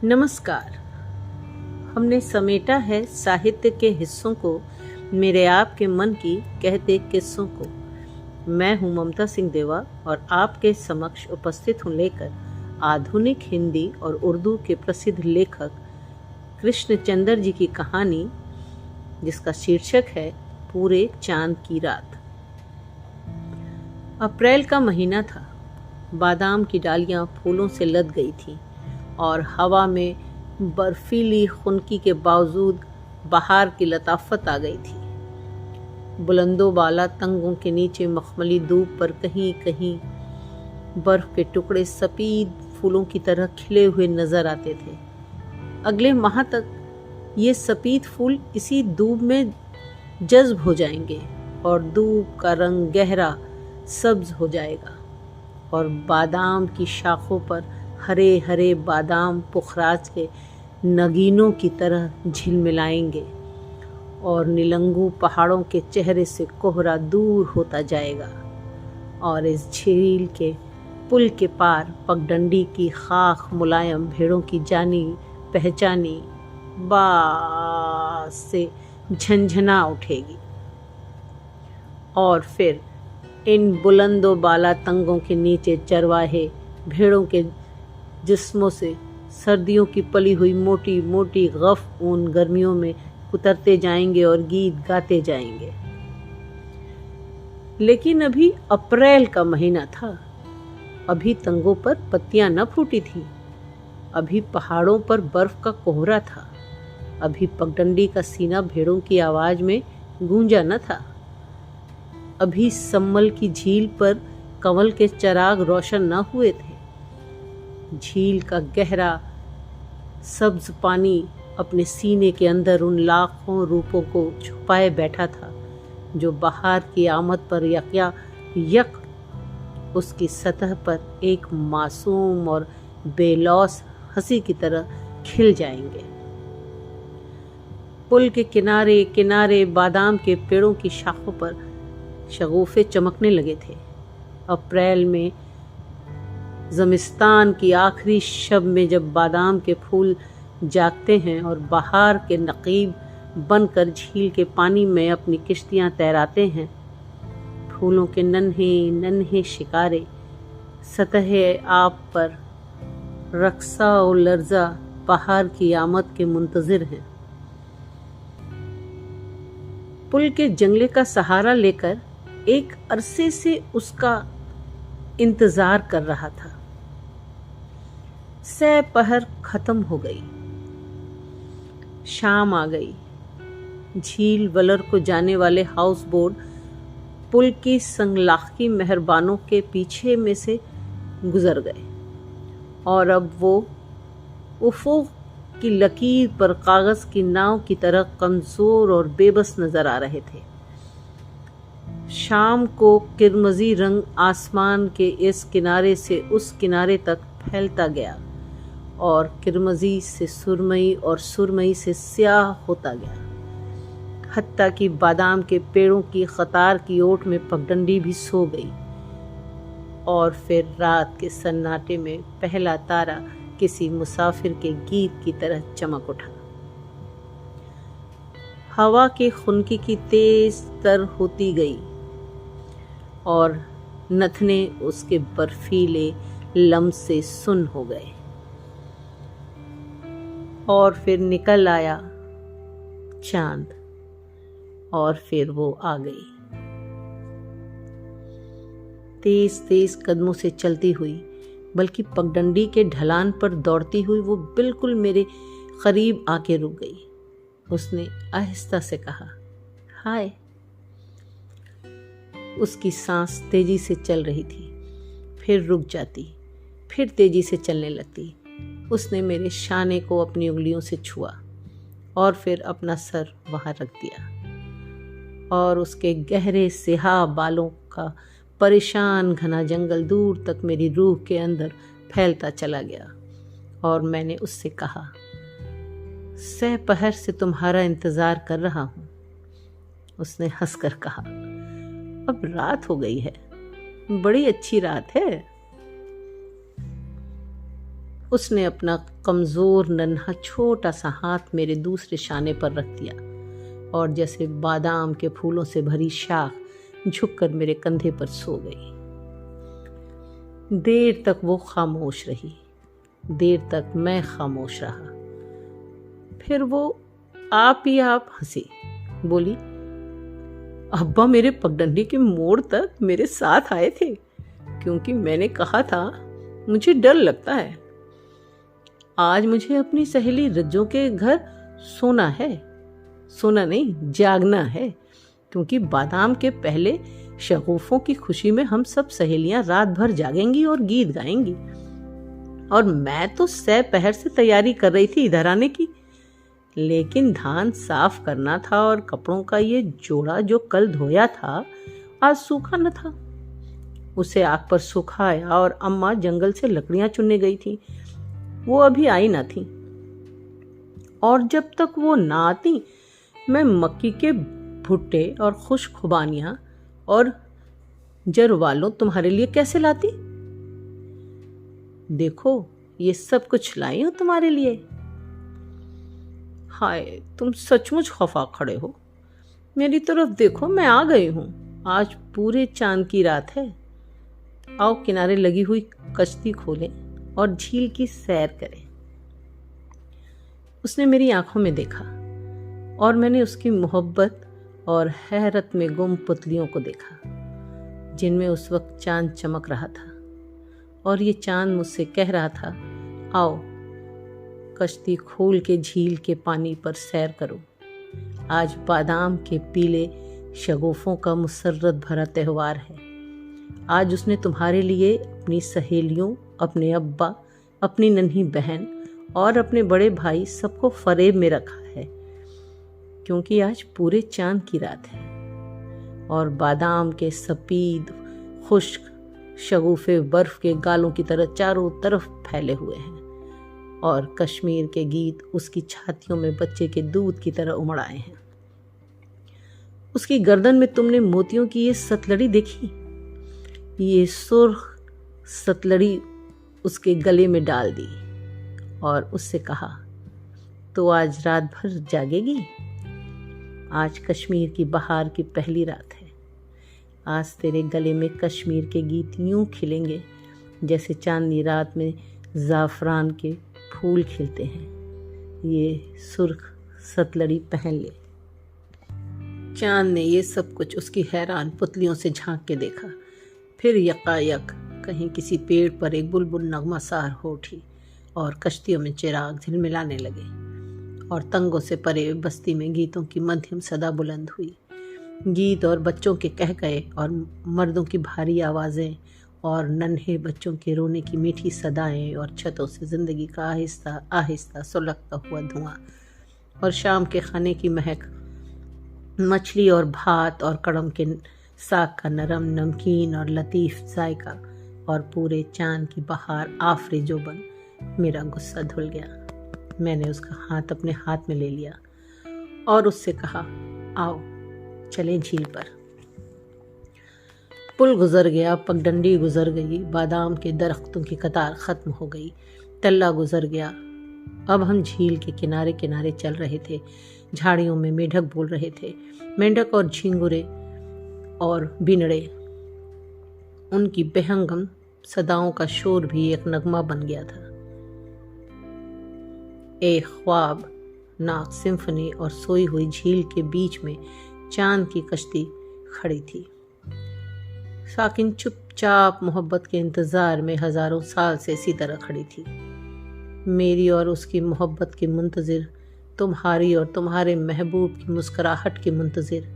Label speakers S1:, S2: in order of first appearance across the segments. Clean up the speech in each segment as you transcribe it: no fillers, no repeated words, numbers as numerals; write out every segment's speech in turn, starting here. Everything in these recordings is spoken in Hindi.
S1: नमस्कार। हमने समेटा है साहित्य के हिस्सों को, मेरे आपके मन की कहते किस्सों को। मैं हूँ ममता सिंह देवा और आपके समक्ष उपस्थित हूँ लेकर आधुनिक हिंदी और उर्दू के प्रसिद्ध लेखक कृष्णचंद्र जी की कहानी, जिसका शीर्षक है पूरे चांद की रात। अप्रैल का महीना था। बादाम की डालियां फूलों से लद गई थीं और हवा में बर्फीली खुनकी के बावजूद बहार की लताफत आ गई थी। बुलंदो बाला तंगों के नीचे मखमली धूप पर कहीं कहीं बर्फ के टुकड़े सफेद फूलों की तरह खिले हुए नजर आते थे। अगले माह तक ये सफेद फूल इसी धूप में जज्ब हो जाएंगे और धूप का रंग गहरा सब्ज हो जाएगा और बादाम की शाखों पर हरे हरे बादाम पुखराज के नगीनों की तरह झिलमिलाएंगे और नीलंगू पहाड़ों के चेहरे से कोहरा दूर होता जाएगा और इस झील के पुल के पार पगडंडी की खाक मुलायम भेड़ों की जानी पहचानी बास से झंझना उठेगी और फिर इन बुलंदो बाला तंगों के नीचे चरवाहे भेड़ों के जिस्मों से सर्दियों की पली हुई मोटी मोटी गफ ऊन गर्मियों में उतरते जाएंगे और गीत गाते जाएंगे। लेकिन अभी अप्रैल का महीना था। अभी तंगों पर पत्तियां न फूटी थीं। अभी पहाड़ों पर बर्फ का कोहरा था। अभी पगडंडी का सीना भेड़ों की आवाज में गूंजा न था। अभी सम्मल की झील पर कंवल के चिराग रोशन न हुए थे। झील का गहरा सब्ज पानी अपने सीने के अंदर उन लाखों रूपों को छुपाए बैठा था जो बहार की आमद पर यक उसकी सतह पर एक मासूम और बेलौस हंसी की तरह खिल जाएंगे। पुल के किनारे किनारे बादाम के पेड़ों की शाखों पर शगुफे चमकने लगे थे। अप्रैल में ज़मिस्तान की आखिरी शब में जब बादाम के फूल जागते हैं और बहार के नकीब बनकर झील के पानी में अपनी किश्तियां तैराते हैं, फूलों के नन्हे नन्हे शिकारे सतह आप पर रक्सा और लर्जा बहार की आमद के मुंतजिर हैं। पुल के जंगले का सहारा लेकर एक अरसे से उसका इंतजार कर रहा था। सह पहर खत्म हो गई। शाम आ गई। झील वलर को जाने वाले हाउस बोट पुल की संगलाखी मेहरबानों के पीछे में से गुजर गए और अब वो उफुक की लकीर पर कागज की नाव की तरह कमजोर और बेबस नजर आ रहे थे। शाम को किरमजी रंग आसमान के इस किनारे से उस किनारे तक फैलता गया और किरमजी से सुरमई और सुरमई से स्याह होता गया, हत्ता कि बादाम के पेड़ों की कतार की ओट में पगडंडी भी सो गई और फिर रात के सन्नाटे में पहला तारा किसी मुसाफिर के गीत की तरह चमक उठा। हवा की खुनकी की तेज तर होती गई और नथने उसके बर्फीले लम से सुन हो गए और फिर निकल आया चांद और फिर वो आ गई। तेज तेज कदमों से चलती हुई, बल्कि पगडंडी के ढलान पर दौड़ती हुई वो बिल्कुल मेरे करीब आके रुक गई। उसने आहिस्ता से कहा, हाय। उसकी सांस तेजी से चल रही थी, फिर रुक जाती, फिर तेजी से चलने लगती। उसने मेरे शाने को अपनी उंगलियों से छुआ और फिर अपना सर वहां रख दिया और उसके गहरे सियाह बालों का परेशान घना जंगल दूर तक मेरी रूह के अंदर फैलता चला गया और मैंने उससे कहा, सह पहर से तुम्हारा इंतजार कर रहा हूं। उसने हंसकर कहा, अब रात हो गई है, बड़ी अच्छी रात है। उसने अपना कमज़ोर नन्हा छोटा सा हाथ मेरे दूसरे शाने पर रख दिया और जैसे बादाम के फूलों से भरी शाख झुककर मेरे कंधे पर सो गई। देर तक वो खामोश रही, देर तक मैं खामोश रहा। फिर वो आप ही आप हंसी, बोली, अब्बा मेरे पगडंडी के मोड़ तक मेरे साथ आए थे क्योंकि मैंने कहा था मुझे डर लगता है। आज मुझे अपनी सहेली रज्जों के घर सोना है, सोना नहीं जागना है, क्योंकि बादाम के पहले शगुफों की खुशी में हम सब सहेलियां रात भर जागेंगी और गीत गाएंगी। और मैं तो सह पहर से तैयारी कर रही थी इधर आने की, लेकिन धान साफ करना था और कपड़ों का ये जोड़ा जो कल धोया था आज सूखा न था। उसे आग पर सुखाया और अम्मा जंगल से लकड़ियां चुनने गई थी, वो अभी आई ना थी। और जब तक वो ना आती मैं मक्की के भुट्टे और खुश खुबानियां और जरवालों तुम्हारे लिए कैसे लाती। देखो ये सब कुछ लाई हूं तुम्हारे लिए। हाय तुम सचमुच खफा खड़े हो, मेरी तरफ देखो, मैं आ गई हूं। आज पूरे चांद की रात है, आओ किनारे लगी हुई कश्ती खोलें और झील की सैर करें। उसने मेरी आंखों में देखा और मैंने उसकी मोहब्बत और हैरत में गुम पुतलियों को देखा जिनमें उस वक्त चांद चमक रहा था। और ये चांद मुझसे कह रहा था, आओ कश्ती खोल के झील के पानी पर सैर करो। आज बादाम के पीले शगुफों का मुसर्रत भरा त्योहार है। आज उसने तुम्हारे लिए अपनी सहेलियों, अपने अब्बा, अपनी नन्ही बहन और अपने बड़े भाई सबको फरेब में रखा है, क्योंकि आज पूरे चांद की रात है और बादाम के सफेद खुश्क शगुफे बर्फ के गालों की तरह चारों तरफ फैले हुए हैं और कश्मीर के गीत उसकी छातियों में बच्चे के दूध की तरह उमड़ आए हैं। उसकी गर्दन में तुमने मोतियों की ये सतलड़ी देखी, ये सुर्ख सतलड़ी उसके गले में डाल दी और उससे कहा, तो आज रात भर जागेगी। आज कश्मीर की बहार की पहली रात है। आज तेरे गले में कश्मीर के गीत यूं खिलेंगे जैसे चांदनी रात में ज़ाफ़रान के फूल खिलते हैं। ये सुर्ख सतलड़ी पहन ले। चांद ने ये सब कुछ उसकी हैरान पुतलियों से झांक के देखा, फिर यकायक कहीं किसी पेड़ पर एक बुलबुल नगमा सार हो उठी और कश्तियों में चिराग झिलमिलाने लगे और तंगों से परे बस्ती में गीतों की मध्यम सदा बुलंद हुई। गीत और बच्चों के कहकहे और मर्दों की भारी आवाज़ें और नन्हे बच्चों के रोने की मीठी सदाएं और छतों से ज़िंदगी का आहिस्ता आहिस्ता सुलगता हुआ धुआं और शाम के खाने की महक, मछली और भात और कड़म के साग का नरम नमकीन और लतीफ़ जायका और पूरे चांद की बहार आफरी जोबन। मेरा गुस्सा धुल गया। मैंने उसका हाथ अपने हाथ में ले लिया और उससे कहा, आओ चलें झील पर। पुल गुजर गया, पगडंडी गुजर गई, बादाम के दरख्तों की कतार खत्म हो गई, टल्ला गुजर गया। अब हम झील के किनारे किनारे चल रहे थे। झाड़ियों में मेढक बोल रहे थे, मेंढक और झिंगुरे और बिनड़े। उनकी बेहंगम सदाओं का शोर भी एक नगमा बन गया था। एक ख्वाब नाक सिम्फनी और सोई हुई झील के बीच में चांद की कश्ती खड़ी थी। साकिन चुपचाप मोहब्बत के इंतजार में हजारों साल से इसी तरह खड़ी थी, मेरी और उसकी मोहब्बत की मुंतजिर, तुम्हारी और तुम्हारे महबूब की मुस्कुराहट की मुंतजिर,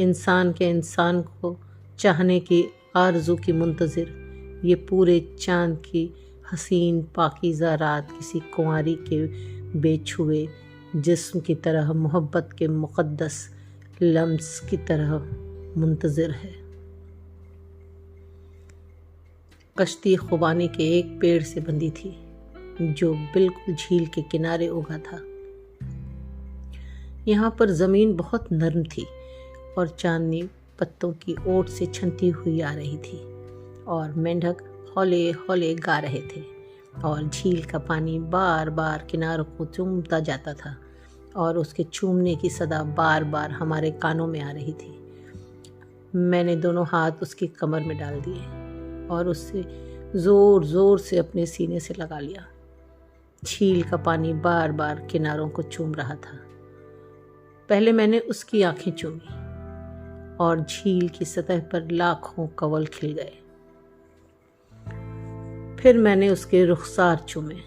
S1: इंसान के इंसान को चाहने की आरज़ू की मुंतजिर। ये पूरे चांद की हसीन पाकीज़ा रात किसी कुंवारी के बेछुए जिस्म की तरह, मोहब्बत के मुक़द्दस लम्स की तरह मुंतजिर है। कश्ती खुबानी के एक पेड़ से बंधी थी जो बिल्कुल झील के किनारे उगा था। यहाँ पर ज़मीन बहुत नरम थी और चांदनी पत्तों की ओट से छनती हुई आ रही थी और मेंढक हौले हौले गा रहे थे। और झील का पानी बार बार किनारों को चूमता जाता था और उसके चूमने की सदा बार बार हमारे कानों में आ रही थी। मैंने दोनों हाथ उसकी कमर में डाल दिए और उससे ज़ोर ज़ोर से अपने सीने से लगा लिया। झील का पानी बार बार किनारों को चूम रहा था। पहले मैंने उसकी आंखें चूमी और झील की सतह पर लाखों कवल खिल गए। फिर मैंने उसके रुखसार चूमे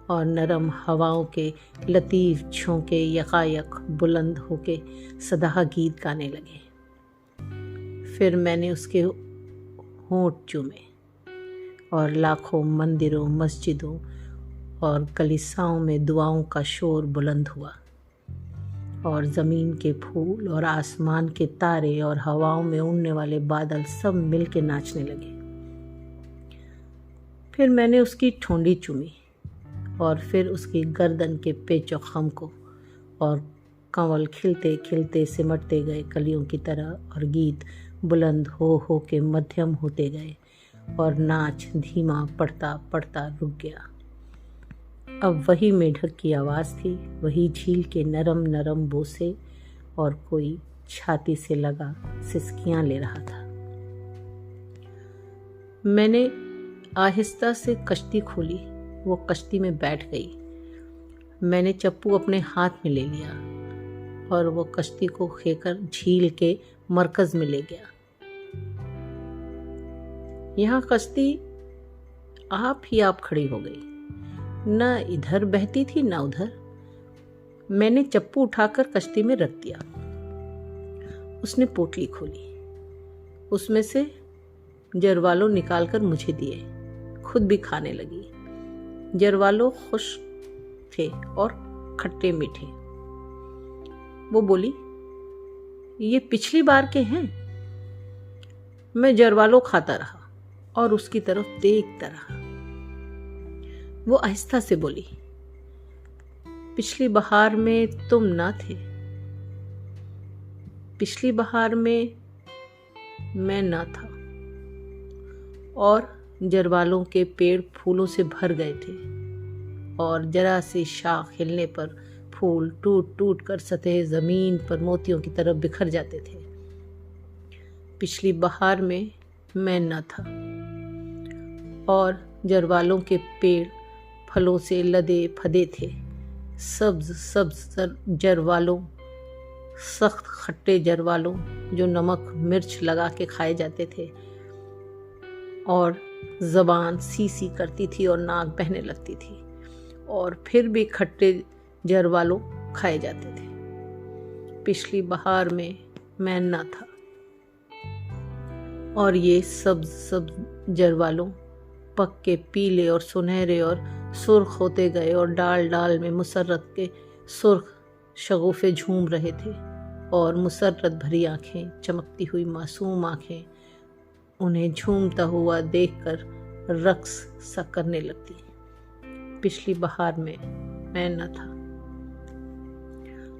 S1: और नरम हवाओं के लतीफ़ झोंके यकायक बुलंद होके सदाह गीत गाने लगे। फिर मैंने उसके होंठ चूमे और लाखों मंदिरों, मस्जिदों और कलीसियाओं में दुआओं का शोर बुलंद हुआ और ज़मीन के फूल और आसमान के तारे और हवाओं में उड़ने वाले बादल सब मिल के नाचने लगे। फिर मैंने उसकी ठोंडी चूमी और फिर उसकी गर्दन के पेचो खम को, और कंवल खिलते खिलते सिमटते गए कलियों की तरह और गीत बुलंद हो के मध्यम होते गए और नाच धीमा पड़ता पड़ता रुक गया। अब वही मेढक की आवाज़ थी, वही झील के नरम नरम बोसे और कोई छाती से लगा सिसकियां ले रहा था। मैंने आहिस्ता से कश्ती खोली। वो कश्ती में बैठ गई। मैंने चप्पू अपने हाथ में ले लिया और वो कश्ती को खेकर झील के मरकज में ले गया। यहाँ कश्ती आप ही आप खड़ी हो गई, न इधर बहती थी न उधर। मैंने चप्पू उठाकर कश्ती में रख दिया। उसने पोटली खोली, उसमें से जरवालो निकालकर मुझे दिए, खुद भी खाने लगी। जरवालो खुश थे और खट्टे मीठे। वो बोली, ये पिछली बार के हैं। मैं जरवालो खाता रहा और उसकी तरफ देखता रहा। वो आहिस्ता से बोली, पिछली बहार में तुम ना थे, पिछली बहार में मैं ना था और जरवालों के पेड़ फूलों से भर गए थे और जरा सी शाख हिलने पर फूल टूट टूट कर सतह जमीन पर मोतियों की तरफ बिखर जाते थे। पिछली बहार में मैं न था और जरवालों के पेड़ फलों से लदे फदे थे। सब्ज सब्ज जरवालों, सख्त खट्टे जरवालों जो नमक मिर्च लगा के खाए जाते थे और ज़बान सी सी करती थी और नाक बहने लगती थी, और फिर भी खट्टे जरवालों खाए जाते थे। पिछली बहार में मैं न था और ये सब्ज सब्ज जरवालों पक के पीले और सुनहरे और सुर्ख होते गए और डाल डाल में मुसर्रत के सुर्ख शगुफे झूम रहे थे और मुसर्रत भरी आंखें, चमकती हुई मासूम आंखें उन्हें झूमता हुआ देखकर रक्स सा करने लगती। पिछली बहार में मैं न था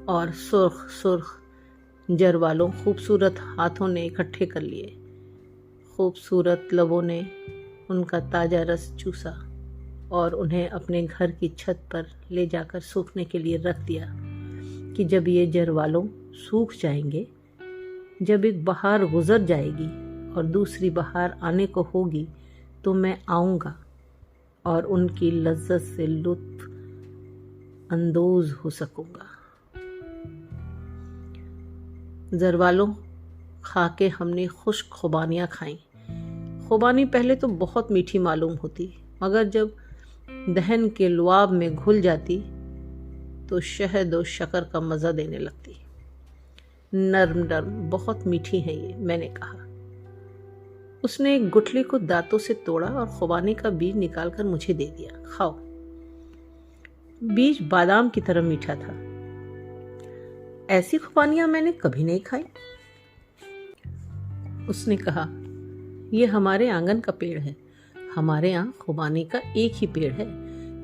S1: और सुर्ख सुर्ख जरवालों खूबसूरत हाथों ने इकट्ठे कर लिए, खूबसूरत लबों ने उनका ताज़ा रस चूसा और उन्हें अपने घर की छत पर ले जाकर सूखने के लिए रख दिया कि जब ये जरवालों सूख जाएंगे, जब एक बहार गुजर जाएगी और दूसरी बहार आने को होगी, तो मैं आऊँगा और उनकी लज्जत से लुत्फ अंदोज हो सकूँगा। जरवालों खा के हमने खुश्क खुबानियाँ खाईं। खुबानी पहले तो बहुत मीठी मालूम होती, मगर जब दहन के लुआब में घुल जाती तो शहद और शक्कर का मज़ा देने लगती। नर्म नर्म बहुत मीठी है ये, मैंने कहा। उसने एक गुठली को दांतों से तोड़ा और खुबानी का बीज निकालकर मुझे दे दिया, खाओ। बीज बादाम की तरह मीठा था। ऐसी खुबानियां मैंने कभी नहीं खाई। उसने कहा, यह हमारे आंगन का पेड़ है। हमारे यहाँ खुबानी का एक ही पेड़ है,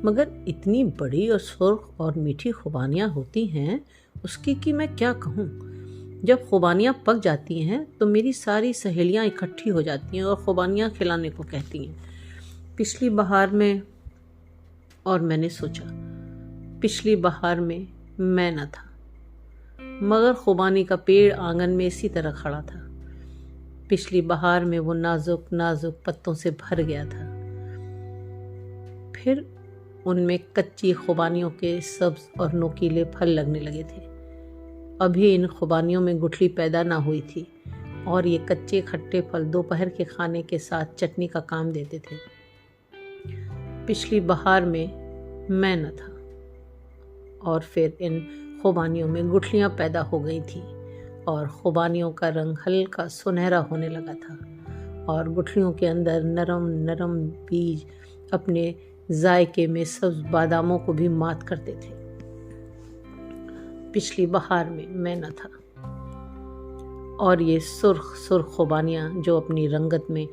S1: मगर इतनी बड़ी और सुर्ख और मीठी खुबानियाँ होती हैं उसकी कि मैं क्या कहूँ। जब खुबानियाँ पक जाती हैं तो मेरी सारी सहेलियाँ इकट्ठी हो जाती हैं और खुबानियाँ खिलाने को कहती हैं। पिछली बहार में और मैंने सोचा, पिछली बहार में मैं न था, मगर खुबानी का पेड़ आंगन में इसी तरह खड़ा था। पिछली बहार में वो नाजुक नाजुक पत्तों से भर गया था। फिर उनमें कच्ची खुबानियों के सब्ज और नोकीले फल लगने लगे थे। अभी इन खुबानियों में गुठली पैदा ना हुई थी और ये कच्चे खट्टे फल दोपहर के खाने के साथ चटनी का काम देते थे। पिछली बहार में मैं न था और फिर इन खुबानियों में गुठलियां पैदा हो गई थी और खुबानियों का रंग हल्का सुनहरा होने लगा था और गुठलियों के अंदर नरम नरम बीज अपने जायके में सब्ज बादामों को भी मात करते थे। पिछली बहार में मैं न था और ये सुर्ख सुर्ख खुबानियाँ जो अपनी रंगत में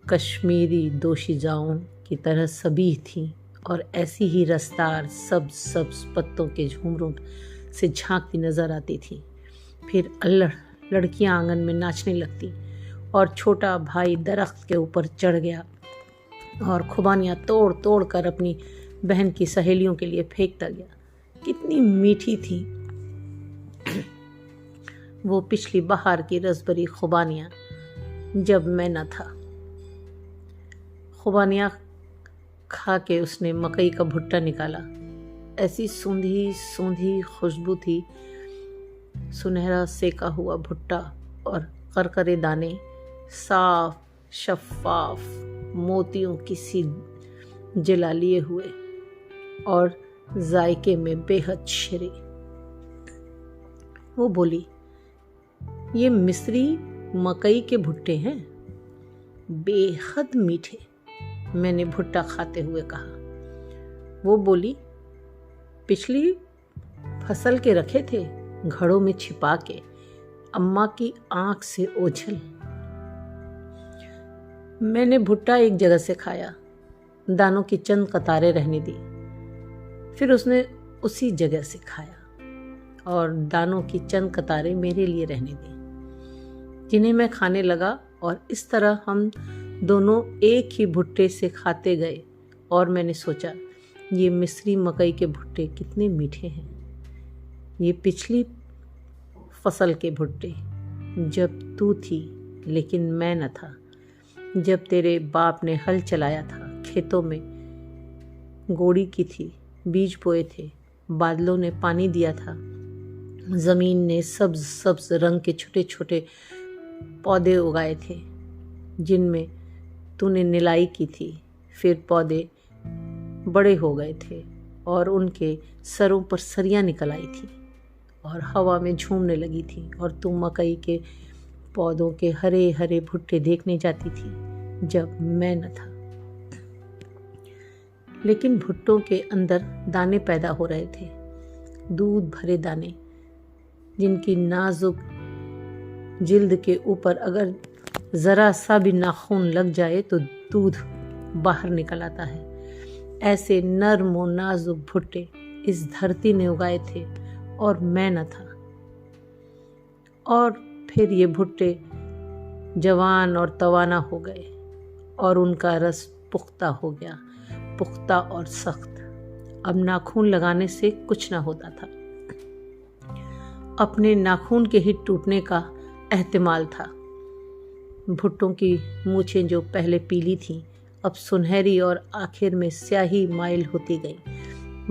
S1: कश्मीरी दोशीजाओं की तरह सभी थीं और ऐसी ही रसदार सब्ज सब्ज पत्तों के झूमरों से झांकती नजर आती थी। फिर अल्लड़ लड़कियां आंगन में नाचने लगती और छोटा भाई दरख्त के ऊपर चढ़ गया और खुबानियाँ तोड़ तोड़ कर अपनी बहन की सहेलियों के लिए फेंकता गया। कितनी मीठी थी वो पिछली बहार की रसभरी खुबानियाँ जब मैं न था। खुबानियाँ खा के उसने मकई का भुट्टा निकाला। ऐसी सूंधी सूंधी खुशबू थी, सुनहरा सेका हुआ भुट्टा और करकरे दाने, साफ शफाफ मोतियों की सी जला लिए हुए और जायके में बेहद शरी। वो बोली, ये मिस्री मकई के भुट्टे हैं, बेहद मीठे। मैंने भुट्टा खाते हुए कहा। वो बोली, पिछली फसल के रखे थे घड़ों में छिपा के, अम्मा की आंख से ओझल। मैंने भुट्टा एक जगह से खाया, दानों की चंद कतारें रहने दी। फिर उसने उसी जगह से खाया और दानों की चंद कतारें मेरे लिए रहने दी, जिन्हें मैं खाने लगा और इस तरह हम दोनों एक ही भुट्टे से खाते गए। और मैंने सोचा, ये मिस्री मकई के भुट्टे कितने मीठे हैं। ये पिछली फसल के भुट्टे, जब तू थी लेकिन मैं न था, जब तेरे बाप ने हल चलाया था, खेतों में गोड़ी की थी, बीज बोए थे, बादलों ने पानी दिया था, जमीन ने सब्ज सब्ज रंग के छोटे छोटे पौधे उगाए थे जिनमें तूने निलाई की थी। फिर पौधे बड़े हो गए थे और उनके सरों पर सरियां निकल आई थी और हवा में झूमने लगी थी और तू मकई के पौधों के हरे हरे भुट्टे देखने जाती थी जब मैं न था। लेकिन भुट्टों के अंदर दाने पैदा हो रहे थे, दूध भरे दाने, जिनकी नाजुक जिल्द के ऊपर अगर जरा सा भी नाखून लग जाए तो दूध बाहर निकल आता है। ऐसे नर्म और नाजुक भुट्टे इस धरती ने उगाए थे और मैं न था। और फिर ये भुट्टे जवान और तवाना हो गए और उनका रस पुख्ता हो गया, पुख्ता और सख्त। अब नाखून लगाने से कुछ ना होता था। अपने नाखून के ही टूटने का एहतिमाल था। भुट्टों की मूछें जो पहले पीली थीं, अब सुनहरी और आखिर में स्याही माइल होती गई।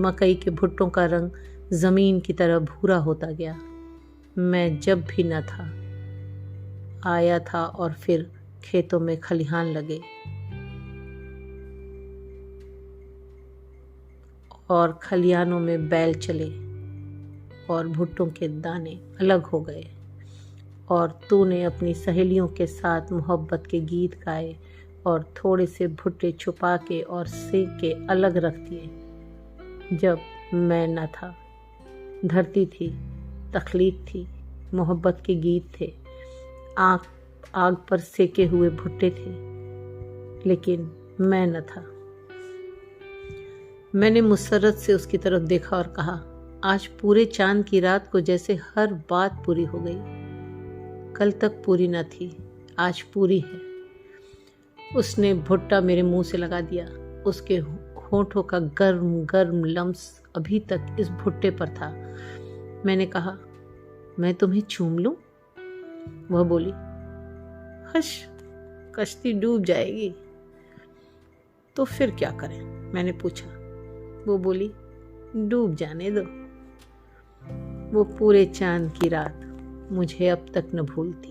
S1: मकई के भुट्टों का रंग जमीन की तरह भूरा होता गया। मैं जब भी न था, आया था और फिर खेतों में खलिहान लगे और खलिहानों में बैल चले और भुट्टों के दाने अलग हो गए और तूने अपनी सहेलियों के साथ मोहब्बत के गीत गाए और थोड़े से भुट्टे छुपा के और सेक के अलग रख दिए जब मैं न था। धरती थी, तखलीक थी, मोहब्बत के गीत थे, आग पर सेके हुए भुट्टे थे, लेकिन मैं न था। मैंने मुसर्रत से उसकी तरफ देखा और कहा, आज पूरे चांद की रात को जैसे हर बात पूरी हो गई। कल तक पूरी न थी, आज पूरी है। उसने भुट्टा मेरे मुंह से लगा दिया। उसके होठों का गर्म गर्म लम्स अभी तक इस भुट्टे पर था। मैंने कहा, मैं तुम्हें चूम लूं? वह बोली, हश, कश्ती डूब जाएगी। तो फिर क्या करें? मैंने पूछा। वो बोली, डूब जाने दो। वो पूरे चांद की रात मुझे अब तक न भूलती।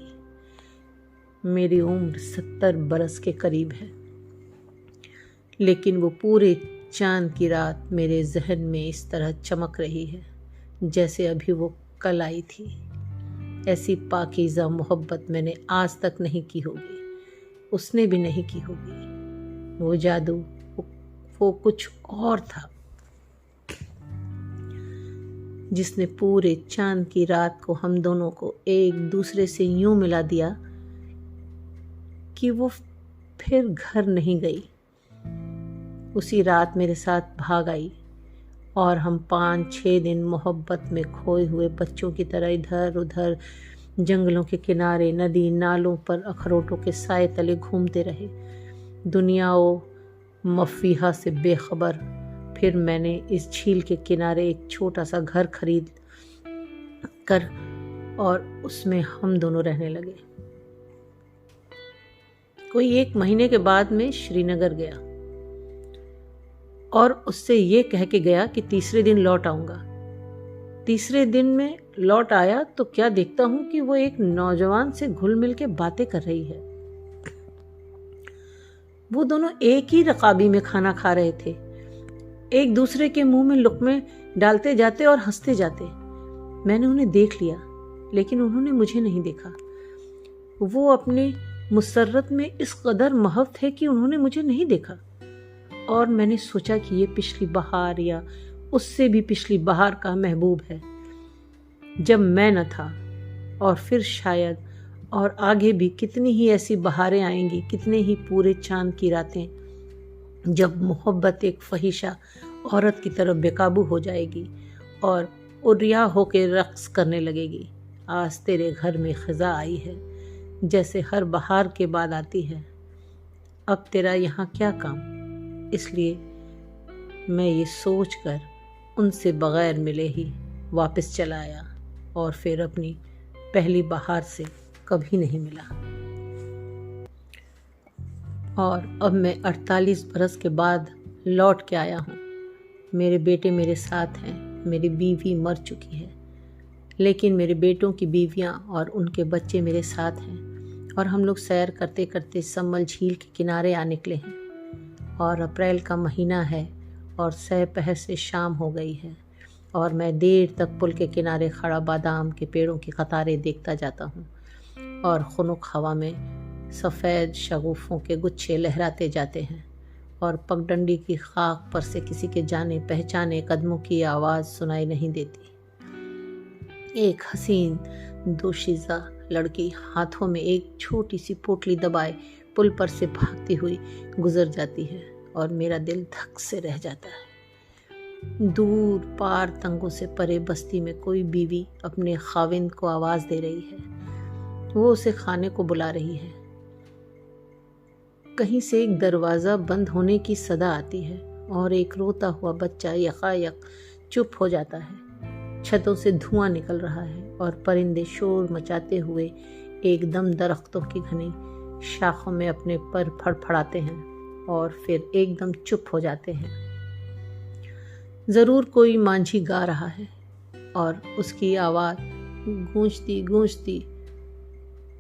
S1: मेरी उम्र 70 बरस के करीब है, लेकिन वो पूरे चांद की रात मेरे जहन में इस तरह चमक रही है जैसे अभी वो कल आई थी। ऐसी पाकीज़ा मोहब्बत मैंने आज तक नहीं की होगी, उसने भी नहीं की होगी। वो जादू, वो कुछ और था जिसने पूरे चांद की रात को हम दोनों को एक दूसरे से यूं मिला दिया कि वो फिर घर नहीं गई। उसी रात मेरे साथ भाग आई और हम 5-6 दिन मोहब्बत में खोए हुए बच्चों की तरह इधर उधर जंगलों के किनारे, नदी नालों पर अखरोटों के साए तले घूमते रहे, दुनिया ओ मफीहा से बेखबर। फिर मैंने इस झील के किनारे एक छोटा सा घर खरीद कर और उसमें हम दोनों रहने लगे। कोई 1 महीने के बाद मैं श्रीनगर गया और उससे ये कह के गया कि तीसरे दिन लौट आऊंगा। तीसरे दिन में लौट आया तो क्या देखता हूं कि वो एक नौजवान से घुल मिल के बातें कर रही है। वो दोनों एक ही रकाबी में खाना खा रहे थे, एक दूसरे के मुंह में लुक़मे डालते जाते और हंसते जाते। मैंने उन्हें देख लिया, लेकिन उन्होंने मुझे नहीं देखा। वो अपने मुसर्रत में इस कदर महव थे कि उन्होंने मुझे नहीं देखा। और मैंने सोचा कि ये पिछली बहार या उससे भी पिछली बहार का महबूब है, जब मैं न था। और फिर शायद और आगे भी कितनी ही ऐसी बहारें आएंगी, कितने ही पूरे चांद की रातें, जब मोहब्बत एक फहिशा औरत की तरफ बेकाबू हो जाएगी और उरिया होकर रक्स करने लगेगी। आज तेरे घर में खज़ा आई है, जैसे हर बहार के बाद आती है। अब तेरा यहाँ क्या काम? इसलिए मैं ये सोचकर उनसे बगैर मिले ही वापस चला आया और फिर अपनी पहली बहार से कभी नहीं मिला। और अब मैं 48 बरस के बाद लौट के आया हूँ। मेरे बेटे मेरे साथ हैं, मेरी बीवी मर चुकी है, लेकिन मेरे बेटों की बीवियाँ और उनके बच्चे मेरे साथ हैं। और हम लोग सैर करते करते सम्मल झील के किनारे आ निकले हैं। और अप्रैल का महीना है और सह पहर से शाम हो गई है और मैं देर तक पुल के किनारे खड़ा बादाम के पेड़ों की कतारें देखता जाता हूँ और खुनुक हवा में सफ़ेद शगुफ़ों के गुच्छे लहराते जाते हैं और पगडंडी की खाक पर से किसी के जाने पहचाने कदमों की आवाज़ सुनाई नहीं देती। एक हसीन दोशीज़ा लड़की हाथों में एक छोटी सी पोटली दबाए पुल पर से भागती हुई गुजर जाती है और मेरा दिल धक से रह जाता है। दूर पार तंगों से परे बस्ती में कोई बीवी अपने खाविंद को आवाज़ दे रही है। वो उसे खाने को बुला रही है। कहीं से एक दरवाज़ा बंद होने की सदा आती है और एक रोता हुआ बच्चा यकायक चुप हो जाता है। छतों से धुआं निकल रहा है और परिंदे शोर मचाते हुए एकदम दरख्तों की घनी शाखों में अपने पर फड़फड़ाते हैं और फिर एकदम चुप हो जाते हैं। ज़रूर कोई मांझी गा रहा है और उसकी आवाज़ गूंजती गूंजती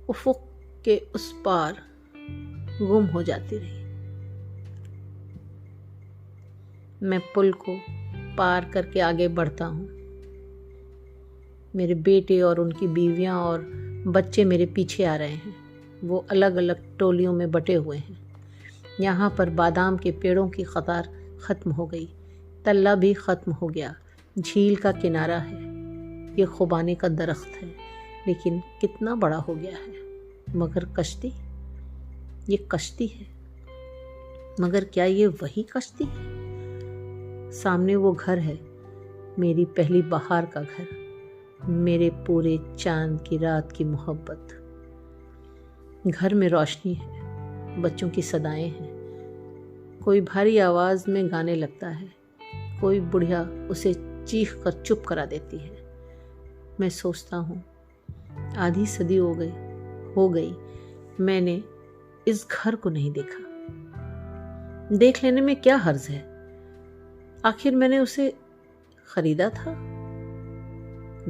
S1: उफ़ुक़ के उस पार गुम हो जाती रही। मैं पुल को पार करके आगे बढ़ता हूँ। मेरे बेटे और उनकी बीवियाँ और बच्चे मेरे पीछे आ रहे हैं। वो अलग अलग टोलियों में बटे हुए हैं। यहाँ पर बादाम के पेड़ों की कतार ख़त्म हो गई, तल्ला भी ख़त्म हो गया। झील का किनारा है, ये खुबानी का दरख्त है, लेकिन कितना बड़ा हो गया है। मगर कश्ती, ये कश्ती है, मगर क्या ये वही कश्ती है? सामने वो घर है, मेरी पहली बहार का घर, मेरे पूरे चांद की रात की मोहब्बत। घर में रोशनी है, बच्चों की सदाएं हैं, कोई भारी आवाज़ में गाने लगता है, कोई बुढ़िया उसे चीख कर चुप करा देती है। मैं सोचता हूँ आधी सदी हो गई मैंने इस घर को नहीं देखा। देख लेने में क्या हर्ज है, आखिर मैंने उसे खरीदा था।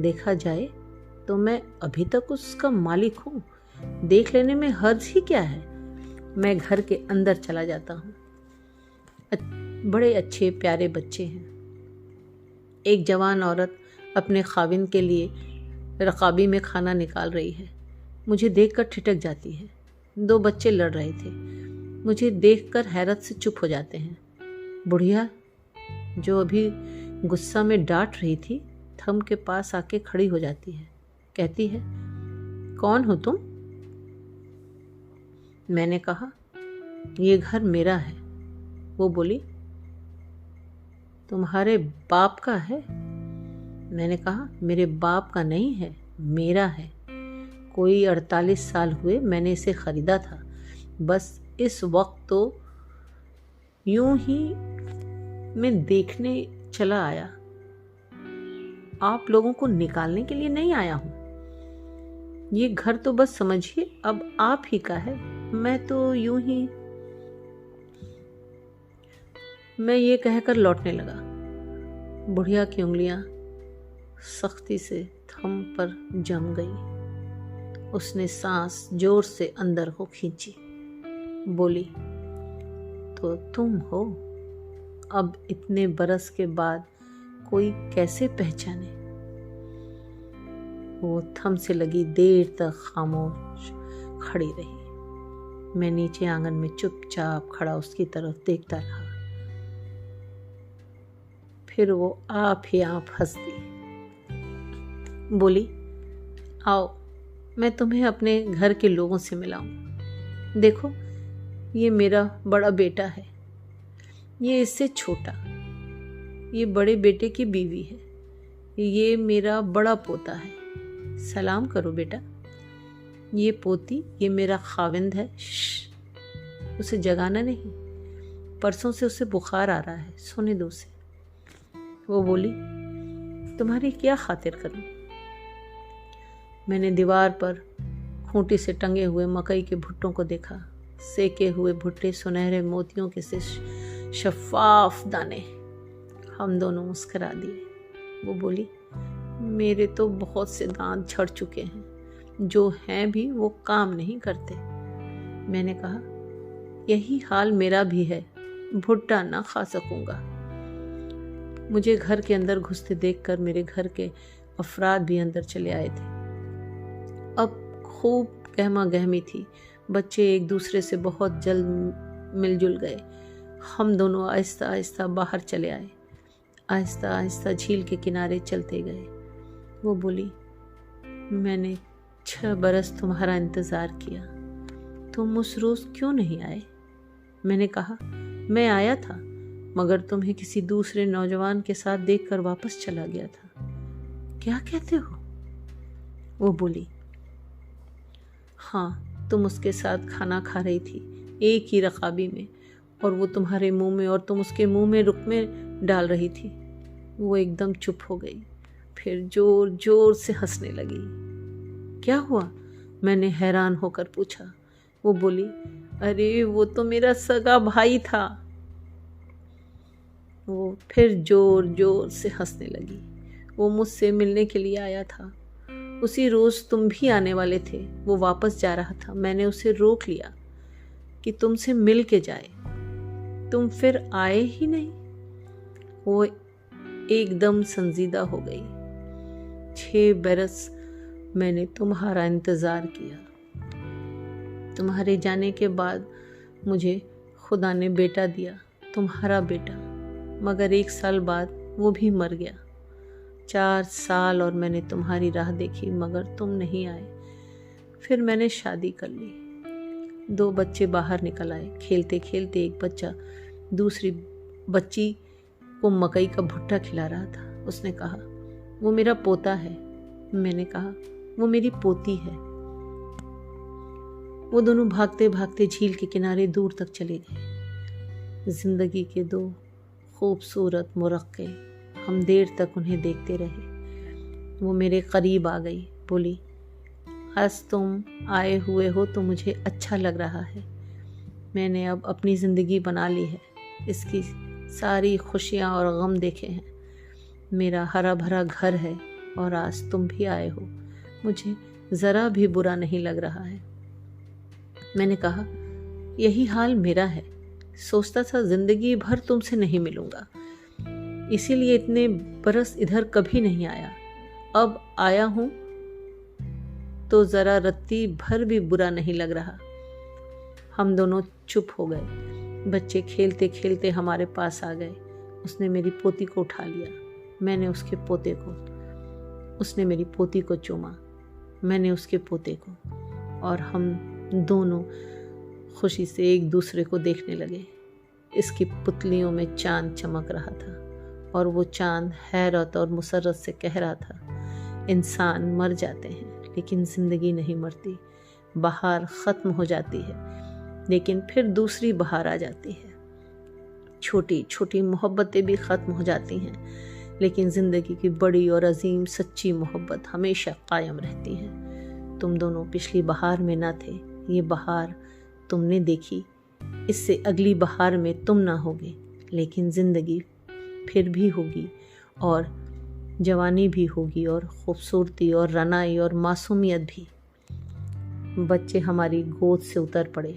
S1: देखा जाए तो मैं अभी तक उसका मालिक हूं, देख लेने में हर्ज ही क्या है। मैं घर के अंदर चला जाता हूं। बड़े अच्छे प्यारे बच्चे हैं। एक जवान औरत अपने खाविंद के लिए रकाबी में खाना निकाल रही है। मुझे देखकर ठिठक जाती है। 2 बच्चे लड़ रहे थे, मुझे देखकर हैरत से चुप हो जाते हैं। बुढ़िया जो अभी गुस्सा में डांट रही थी, थम के पास आके खड़ी हो जाती है। कहती है, कौन हो तुम? मैंने कहा, ये घर मेरा है। वो बोली, तुम्हारे बाप का है? मैंने कहा, मेरे बाप का नहीं है, मेरा है। कोई 48 साल हुए मैंने इसे खरीदा था। बस इस वक्त तो यूं ही मैं देखने चला आया। आप लोगों को निकालने के लिए नहीं आया हूं। ये घर तो बस समझिए अब आप ही का है। मैं ये कहकर लौटने लगा। बुढ़िया की उंगलियां सख्ती से थम पर जम गई। उसने सांस जोर से अंदर को खींची। बोली, तो तुम हो? अब इतने बरस के बाद कोई कैसे पहचाने? वो थम से लगी देर तक खामोश खड़ी रही। मैं नीचे आंगन में चुपचाप खड़ा उसकी तरफ देखता रहा। फिर वो आप ही आप हंस दी। बोली, आओ मैं तुम्हें अपने घर के लोगों से मिलाऊं। देखो, ये मेरा बड़ा बेटा है, ये इससे छोटा, ये बड़े बेटे की बीवी है, ये मेरा बड़ा पोता है। सलाम करो बेटा। ये पोती, ये मेरा खाविंद है। उसे जगाना नहीं, परसों से उसे बुखार आ रहा है, सोने दो उसे। वो बोली, तुम्हारी क्या खातिर करूं? मैंने दीवार पर खूंटी से टंगे हुए मकई के भुट्टों को देखा। सेके हुए भुट्टे, सुनहरे मोतियों के से शफाफ दाने। हम दोनों मुस्कुरा दिए। वो बोली, मेरे तो बहुत से दांत झड़ चुके हैं, जो हैं भी वो काम नहीं करते। मैंने कहा, यही हाल मेरा भी है, भुट्टा ना खा सकूंगा। मुझे घर के अंदर घुसते देखकर मेरे घर के अफराद भी अंदर चले आए थे। अब खूब गहमा गहमी थी। बच्चे एक दूसरे से बहुत जल्द मिलजुल गए। हम दोनों आहिस्ता आहिस्ता बाहर चले आए। आहिस्ता आहिस्ता झील के किनारे चलते गए। वो बोली, मैंने 6 बरस तुम्हारा इंतज़ार किया, तुम उस रोज़ क्यों नहीं आए? मैंने कहा, मैं आया था, मगर तुम्हें किसी दूसरे नौजवान के साथ देखकर वापस चला गया था। क्या कहते हो? वो बोली, हाँ, तुम उसके साथ खाना खा रही थी एक ही रकाबी में, और वो तुम्हारे मुंह में और तुम उसके मुंह में रुकमे डाल रही थी। वो एकदम चुप हो गई, फिर जोर जोर से हंसने लगी। क्या हुआ? मैंने हैरान होकर पूछा। वो बोली, अरे वो तो मेरा सगा भाई था। वो फिर जोर जोर से हंसने लगी। वो मुझसे मिलने के लिए आया था। उसी रोज़ तुम भी आने वाले थे। वो वापस जा रहा था। मैंने उसे रोक लिया कि तुमसे मिल के जाए, तुम फिर आए ही नहीं। वो एकदम संजीदा हो गई। 6 बरस मैंने तुम्हारा इंतज़ार किया। तुम्हारे जाने के बाद मुझे खुदा ने बेटा दिया, तुम्हारा बेटा, मगर 1 साल बाद वो भी मर गया। 4 साल और मैंने तुम्हारी राह देखी, मगर तुम नहीं आए। फिर मैंने शादी कर ली। 2 बच्चे बाहर निकल आए। खेलते खेलते एक बच्चा दूसरी बच्ची को मकई का भुट्टा खिला रहा था। उसने कहा, वो मेरा पोता है। मैंने कहा, वो मेरी पोती है। वो दोनों भागते भागते झील के किनारे दूर तक चले गए। जिंदगी के दो खूबसूरत मुरक्के। हम देर तक उन्हें देखते रहे। वो मेरे करीब आ गई, बोली, आज तुम आए हुए हो तो मुझे अच्छा लग रहा है। मैंने अब अपनी ज़िंदगी बना ली है, इसकी सारी खुशियाँ और गम देखे हैं। मेरा हरा भरा घर है और आज तुम भी आए हो, मुझे ज़रा भी बुरा नहीं लग रहा है। मैंने कहा, यही हाल मेरा है। सोचता था ज़िंदगी भर तुमसे नहीं मिलूंगा, इसीलिए इतने बरस इधर कभी नहीं आया। अब आया हूँ तो ज़रा रत्ती भर भी बुरा नहीं लग रहा। हम दोनों चुप हो गए। बच्चे खेलते खेलते हमारे पास आ गए। उसने मेरी पोती को उठा लिया, मैंने उसके पोते को। उसने मेरी पोती को चूमा, मैंने उसके पोते को, और हम दोनों खुशी से एक दूसरे को देखने लगे। इसकी पुतलियों में चांद चमक रहा था और वो चांद हैरत और मुसर्रत से कह रहा था, इंसान मर जाते हैं लेकिन ज़िंदगी नहीं मरती। बहार ख़त्म हो जाती है लेकिन फिर दूसरी बहार आ जाती है। छोटी छोटी मोहब्बतें भी ख़त्म हो जाती हैं लेकिन ज़िंदगी की बड़ी और अजीम सच्ची मोहब्बत हमेशा कायम रहती है। तुम दोनों पिछली बहार में ना थे, ये बहार तुमने देखी, इससे अगली बहार में तुम ना होगे, लेकिन ज़िंदगी फिर भी होगी और जवानी भी होगी और खूबसूरती और रनाई और मासूमियत भी। बच्चे हमारी गोद से उतर पड़े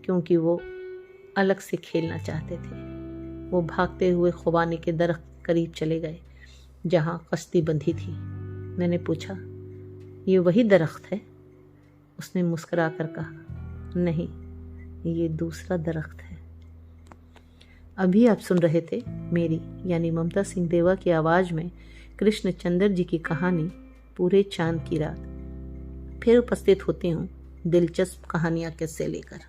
S1: क्योंकि वो अलग से खेलना चाहते थे। वो भागते हुए खुबानी के दरख्त करीब चले गए जहाँ कश्ती बंधी थी। मैंने पूछा, ये वही दरख्त है? उसने मुस्कुरा कर कहा, नहीं, ये दूसरा दरख्त है। अभी आप सुन रहे थे मेरी यानी ममता सिंह देवा की आवाज़ में कृष्ण चंद्र जी की कहानी पूरे चांद की रात। फिर उपस्थित होती हूँ दिलचस्प कहानियाँ किस्से लेकर।